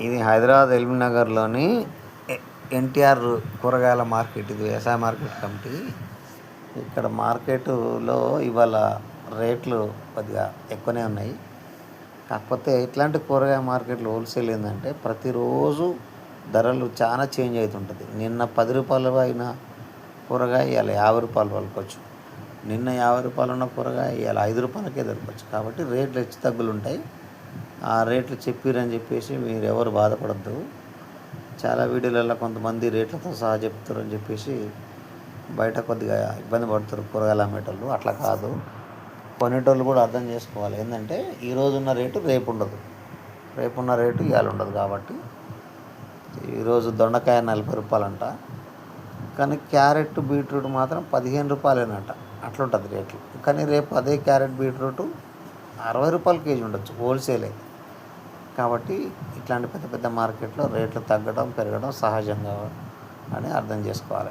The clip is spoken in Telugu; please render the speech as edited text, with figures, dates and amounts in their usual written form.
ఇది హైదరాబాద్ ఎల్బీనగర్లోని ఎన్టీఆర్ కూరగాయల మార్కెట్. ఇది వ్యవసాయ మార్కెట్ కమిటీ. ఇక్కడ మార్కెట్లో ఇవాళ రేట్లు కొద్దిగా ఎక్కువనే ఉన్నాయి. కాకపోతే ఇట్లాంటి కూరగాయ మార్కెట్లు హోల్సేల్ ఏంటంటే ప్రతిరోజు ధరలు చాలా చేంజ్ అవుతుంటుంది. నిన్న 10 రూపాయలు అయిన కూరగాయ ఇవాళ 50 రూపాయలు పలుకోవచ్చు. నిన్న 50 రూపాయలు ఉన్న కూరగాయ ఇవాళ 5 రూపాయలకే దొరకవచ్చు. కాబట్టి రేట్లు హెచ్చు తగ్గులు ఉంటాయి. ఆ రేట్లు చెప్పిరని చెప్పేసి మీరు ఎవరు బాధపడద్దు. చాలా వీడియోలలో కొంతమంది రేట్లతో సహా చెప్తారని చెప్పేసి బయట కొద్దిగా ఇబ్బంది పడుతారు కూరగాయలు అమ్మేటోళ్ళు. అట్లా కాదు, కొనేటోళ్ళు కూడా అర్థం చేసుకోవాలి. ఏంటంటే ఈరోజు ఉన్న రేటు రేపు ఉండదు, రేపున్న రేటు ఇవాళ ఉండదు. కాబట్టి ఈరోజు దొండకాయ 40 రూపాయలంట, కానీ క్యారెట్ బీట్రూట్ మాత్రం 15 రూపాయలేనంట. అట్లుంటుంది రేట్లు. కానీ రేపు అదే క్యారెట్ బీట్రూట్ 60 రూపాయలు కేజీ ఉండొచ్చు, హోల్సేలే. కాబట్టి ఇట్లాంటి పెద్ద పెద్ద మార్కెట్లో రేట్లు తగ్గడం పెరగడం సహజంగా అని అర్థం చేసుకోవాలి.